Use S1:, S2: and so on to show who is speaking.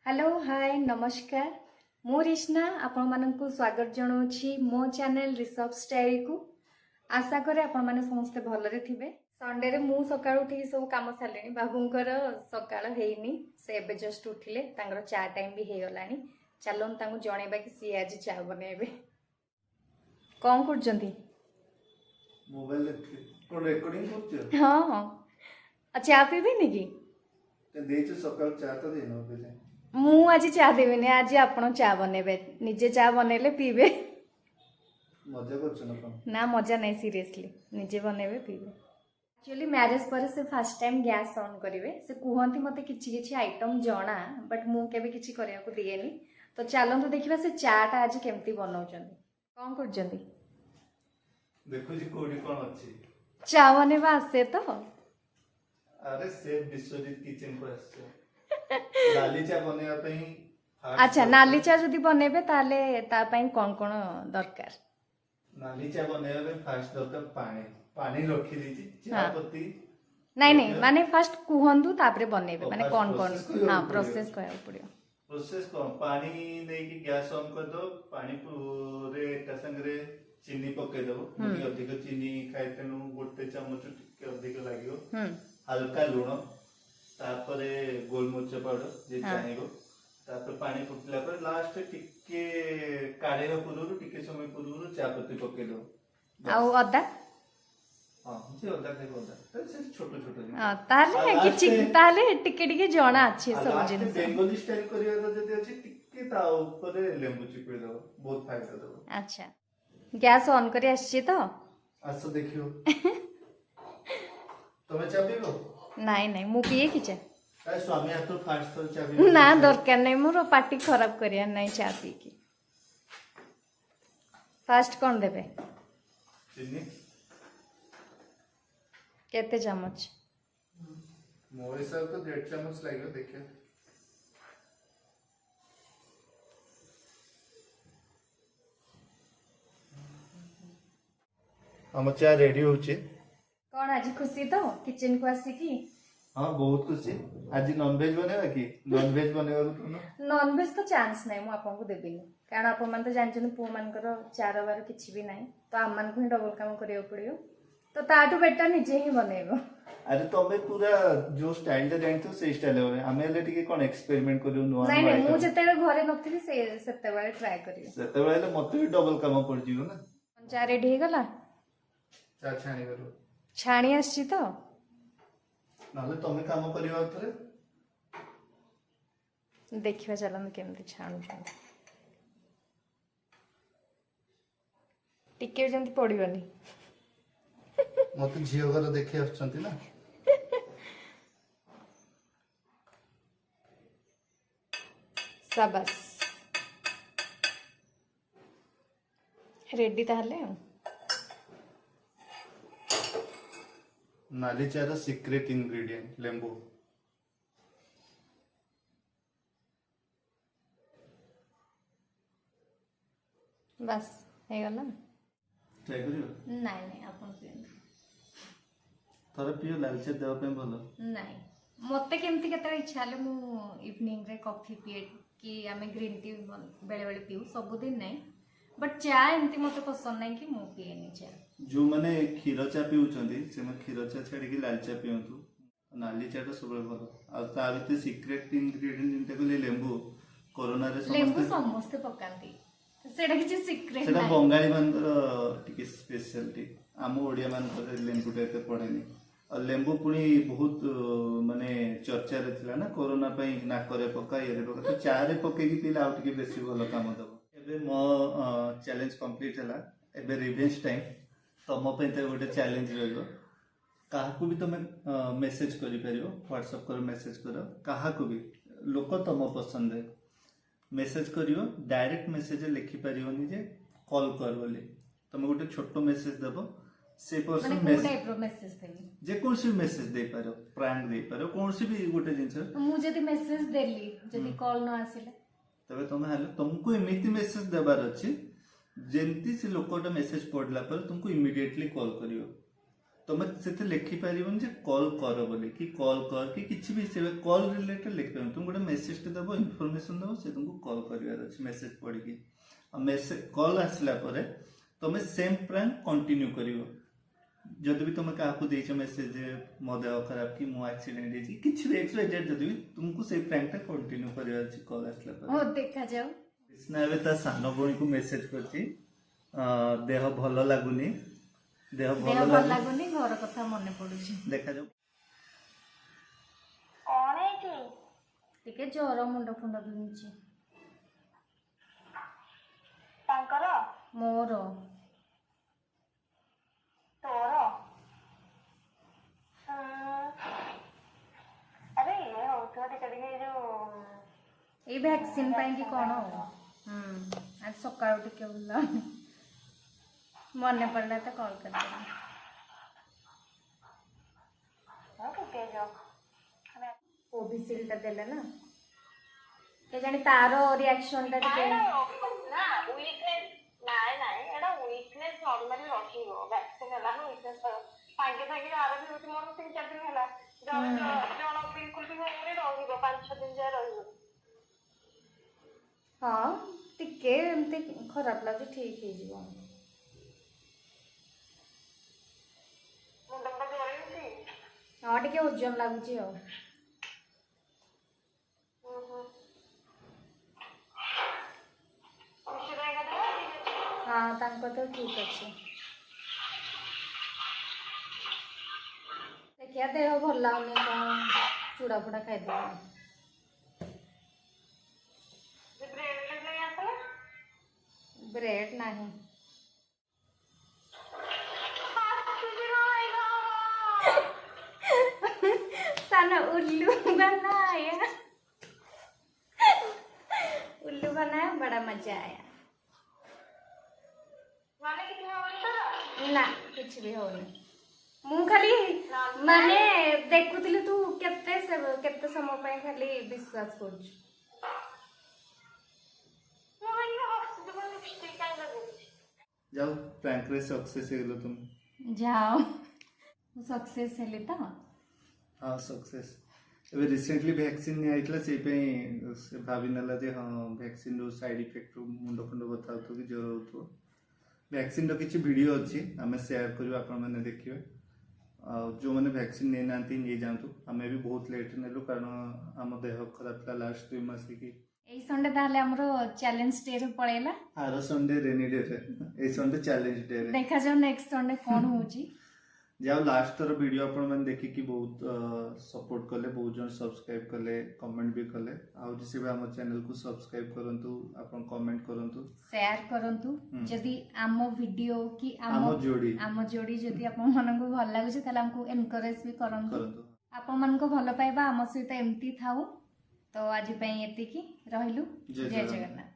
S1: Hello hi नमस्कार मु रिश्ना आपण मानकु स्वागत जनाऊँगी मो चैनल ऋषभ स्टाइल को। आशा करे आपण माने समस्ते भलरे थिबे। संडे रे मु सकाळ उठी सब काम सारलेनी। बाबूंकर सकाळ हेइनी, से एबे जस्ट उठिले, तांगर चा टाइम भी हे गलानी। चलोन तांगु जणेबा कि सी आज चा बनेबे। कोन करजंती?
S2: मोबाइल कोन रिकॉर्डिंग करछ?
S1: हां हां। अच्छा आप भी नहीं की?
S2: ते देछ सकाळ चा तो देनो पे।
S1: मु आज चा देबेनी, आज आपण चा बनेबे, निजे चा बनेले पीबे।
S2: मजा करछ न कोन?
S1: ना मजा नहीं, सीरियसली निजे बनेबे पीबे। एक्चुअली मैरिज पर से फर्स्ट टाइम गैस ऑन करेंगे। से कहते मत कि आइटम जना, बट मुझे किसी करने को दिएनी। तो चलते देखा से चाटा आज केमती बनाऊँ। कौन कर
S2: देखो जी कोडी कोन अछि?
S1: चा बनेबा आसे तो?
S2: अरे से विश्वजीत किचन को आसे। लाली चा बनेबा पई
S1: अच्छा नाली चा जदी बनेबे ताले ता पई कोन कोन दरकार?
S2: नाली चा बनेबा पई फर्स्ट दरकार पानी। पानी रखी दीची, चा पत्ती
S1: नहीं नहीं माने फर्स्ट कुहंदु तापरे बनेबे, माने कोन कोन हां प्रोसेस कहया पड़ियो।
S2: प्रोसेस कोन? पानी नै कि गैस ऑन कर दो, पानी पूरे का संगरे चीनी पके दो। मुझे अधिक चीनी खाइ तेनु गोटे चम्मच टिके अधिक लागियो। हल्का लूण, तापरे गोलमरिच पाउडर जे चाहिबो, तापर पानी फुटला पर लास्ट टिके काढेबा पूर्व टिके समय पूर्व चा पत्ती पके दो।
S1: आउ अदा?
S2: हां जे अदा खाइबो अदा। से छोटो छोटो जी।
S1: हां ताले किछि ताले टिके टिके जणा अछि सब जिंस।
S2: बेंगोली स्टाइल करिया तो जदी अछि टिके ता ऊपर लेंबू चिपे दो, बहुत फायदा दो।
S1: अच्छा गैस ऑन करी आछि तो?
S2: आसो देखियो। तमे चा पीबो?
S1: नहीं नहीं मु पिए कि चा?
S2: अरे स्वामी आ तो फास्ट तो चा पीबो
S1: ना दरकार नहीं, मोर पार्टी खराब करिया नहीं चा पी की। फास्ट कौन देबे?
S2: चीनी
S1: केते चम्मच?
S2: मोर हिसाब तो 1.5 चम्मच लागियो देखियो। हम चा रेडी होचे।
S1: कौन आज खुशी तो किचन को आसी की?
S2: हाँ बहुत खुशी। आज नॉनवेज बनेबा कि? नॉनवेज बनेबा तो
S1: नॉन वेज तो चांस नहीं मु आपन को देबिनी, कारण आपन मन तो जानछन पु मानकर चार बार किछि भी नहीं, तो हम मन को ही डबल काम करियो पड़ियो। तो ताटू बेटा निजे ही बनेबो।
S2: अरे तमे पूरा जो स्टाइल दे जानथो से स्टाइल होबे। हमें ले टिके कोन एक्सपेरिमेंट करियो नो।
S1: नहीं नहीं मु जते घरे नथिबी से सेते बारे ट्राई करियो।
S2: सेते बेले मते भी डबल काम पड़ जियो ना।
S1: चा रेडी हे गला?
S2: चा छाणी करो।
S1: छाणी आछि तो?
S2: नाले तमे काम करियो थरे।
S1: देखिबा चलन केमती छाणु छ। टिके जंती पड़ियोनी।
S2: मते झियो घर देखि आछंती ना।
S1: शाबाश रेडी ताहले।
S2: नाली चार सीक्रेट इंग्रेडिएंट लेंबू।
S1: बस हे गला।
S2: ट्राई करियो?
S1: नहीं नहीं अपन पियन।
S2: थरे पियो लाल चा देवा पे भलो।
S1: नहीं मते केमती केतरा इच्छा ले मु इवनिंग रे कॉफी पिए कि आमे ग्रीन टी बेले बेले पिउ, सब दिन नहीं, बट चा एमती मते पसंद नहीं कि मु पिए नि चा।
S2: जो माने खीर चा पिउचंदी से म खीर चा छाडी कि लाल चा पियंतु। नाली चा तो सबले भलो। आ ता भीतर सीक्रेट इंग्रेडिएंट जिनते को लेंबू। कोरोना रे
S1: लेंबू समस्त पकांती, सेडा किछि सीक्रेट
S2: सेडा
S1: नहीं।
S2: बंगाली मानकर टिके स्पेशलिटी। आम ओडिया मानकर लेंबू टे पड़ेनी। और लेंबू पुणी बहुत माने चर्चा रे थिला ना कोरोना पई नाकरे पका ये रे पका। तो चारे पके की पीला आउ टिके बेसी भलो काम दबो। एबे मो चैलेंज कंप्लीट हला। एबे रिवेंज टाइम। तम पे तो गोटे चैलेंज रहिबो। काहाकू भी तुम मेसेज करि परिबो, व्हाट्सएप कर मेसेज करो काहाकू भी। लोक तम पसंद है मेसेज करियो। डायरेक्ट मेसेज लिखि परियोनी जे कॉल कर बोली। तुम गोटे छोटो मेसेज देबो, से पर्सन
S1: मेसेज देली
S2: जे कोनसी मेसेज दे पारो, प्रैंक दे पारो, कोनसी भी गोटे जिंस।
S1: मु जदी मेसेज देली जदी कॉल न आसिले
S2: तबे तुम हाले तुमको एमिति मेसेज देबार अछि जेंती से लोकटा मेसेज पढला पर तुमको इमीडिएटली कॉल करियो। तुम से लिखि पारिबन जे कॉल कर बोली कि कॉल कर कि किछि भी से कॉल रिलेटेड लिख पारिबन तुम गोटे मेसेज टे दबो इनफॉरमेशन दबो से तुमको कॉल करिवार अछि मेसेज पढ़ी कि आ मेसेज कॉल आसला परे तुम सेम प्रैंक कंटिन्यू करिवो जदि भी तुम काहाकू देइछ मेसेज मो देह खराब कि मो एक्सीडेंट हेछि किछि भी एक्सवाइजेड जदि भी तुमको से प्रैंक टा कंटिन्यू करिवार अछि कॉल आसला परे
S1: ओ देखा जाओ
S2: कृष्णा एबे ता सानो बोनी को मेसेज करछि देह भलो लागुनी देह
S1: देह
S2: भलो
S1: भल
S2: लागु
S1: लाଗୁନି घर कथा मने पडुଛି
S2: देखा जाऊ
S3: कौन है जी
S1: ଟିକେ ଜର ମୁଣ୍ଡ ଫୁଣ୍ଡ ବିନ୍ଧୁଛି
S3: तांकर
S1: ମୋର
S3: तोर अरे ये हो तो टिके टिके जो
S1: ଏଇ ଭ୍ୟାକ୍ସିନ ପାଇଁ କି କଣ ଆଜି ସକାଳୁ ଟିକେ ଭଲ ମନେ ପଡ଼ିଲା ତ କଲ୍ କରିଦେଲି
S3: हो टिके जो
S1: କୋଭିସିଲ୍ଡଟା ଦେଲେ ନା କେଜାଣି ତାର ରିଆକ୍ସନଟା ଟିକେ
S3: ना वीकनेस ନାଇଁ ନାଇଁ ଏଟା ୱିକନେସ୍ ନର୍ମାଲି ରହିବ ଭ୍ୟାକ୍ସିନ ହେଲା ନା ୱିକନେସ୍ ସାଙ୍ଗେ ସାଙ୍ଗେ ଆର ବି ହଉଛି ମୋର 3-4 ଦିନ ହେଲା ଜଣ ବିଲକୁଲ ବି ହଉନି ରହିବ 5-6 ଦିନ ଯାଏ ରହିବ
S1: ହଁ ଟିକେ ଏମିତି ଖରାପ ଲାଗୁଛି ଠିକ୍ ହେଇଯିବ
S3: ମୁଣ୍ଡ ମୁଣ୍ଡ ଜଳେଇଛି
S1: ହଁ ଟିକେ ଓଜନ ଲାଗୁଛି ଆଉ
S3: ବିଶ୍ୱ ଭାଇ କଥା ଠିକ ଅଛି
S1: ହଁ ତାଙ୍କ ତ ଠିକ୍ ଅଛି ଦେଖିବା ଦେହ ଭଲ ଲାଗୁନି କ'ଣ ଚୁଡ଼ା ଫୁଡ଼ା ଖାଇଦେବା
S3: ଯେ ବ୍ରେଡ୍ ଫ୍ରେଡ୍ ନେଇ ଆସିଲା
S1: ବ୍ରେଡ୍ ନାହିଁ साना उल्लू बनाया उल्लू बनाया बड़ा मजा आया
S3: ମାନେ କିଛି ହବନି ତ
S1: ना कुछ भी होनी ମୁଁ ଖାଲି ମାନେ ଦେଖୁଥିଲି ତୁ କେତେ ସମୟ ପାଇଁ ଖାଲି ବିଶ୍ୱାସ କରୁଛୁ
S3: ମୁଁ ଭାଇ ହସୁଛି ମୁଁ ଲିପଷ୍ଟିକ୍ କାଇଁ ଲଗେଇଛି
S2: जाओ प्रैंक रे सक्सेस हेलो तुम
S1: ଯାଅ ମୁଁ ସକ୍ସେସ୍ ହେଲି ତ
S2: हाँ सक्सेस एबे रिसेंटली वैक्सीन नहीं आइतला से पे से भाभी नला जे हां वैक्सीन रो साइड इफेक्ट रो मुंड फुंड बताउ तो कि ज्वर होतो वैक्सीन रो किछि वीडियो अछि हमें शेयर करियो आपण माने देखिबे जो मैंने वैक्सीन नहीं नांती नहीं जानतु हमें भी बहुत लेट नेलु कारण हम देह खराब था लास्ट 2 मास की
S1: ଏଇ ସଣ୍ଡେ ତାହେଲେ ଆମର ଚ୍ୟାଲେଞ୍ଜ ଡେରେ ପଳେଇଲା
S2: आर संडे रेनी डे रे ए संडे चैलेंज डे रे
S1: ଦେଖାଯାଉ ନେକ୍ସଟ ସଣ୍ଡେ କ'ଣ ହେଉଛି
S2: जाओ लास्ट थर वीडियो आपण मैंने देखि कि बहुत सपोर्ट कले बहुत जन सब्सक्राइब कले कमेंट भी कले आउ जिसे भी हम चैनल को सब्सक्राइब करंतु आपण कमेंट करंतु
S1: ସେୟାର କରନ୍ତୁ ଯଦି ଆମ ଭିଡ଼ିଓ କି
S2: ଆମ जोड़ी
S1: ଆମ ଯୋଡ଼ି ଯଦି ଆପଣମାନଙ୍କୁ ଭଲ ଲାଗୁଛି ତାହେଲେ ଆମକୁ ଏନକରେଜ ବି କରନ୍ତୁ
S2: करंतु
S1: ଆପଣମାନଙ୍କୁ ଭଲ ପାଇବା ଆମ ସହିତ ଏମିତି ଥାଉ ତ ଆଜି ପାଇଁ ଏତିକି ରହିଲୁ
S2: ଜୟ
S1: ଜୟ
S2: ଜଗନ୍ନାଥ।
S1: ଜଗନ୍ନାଥ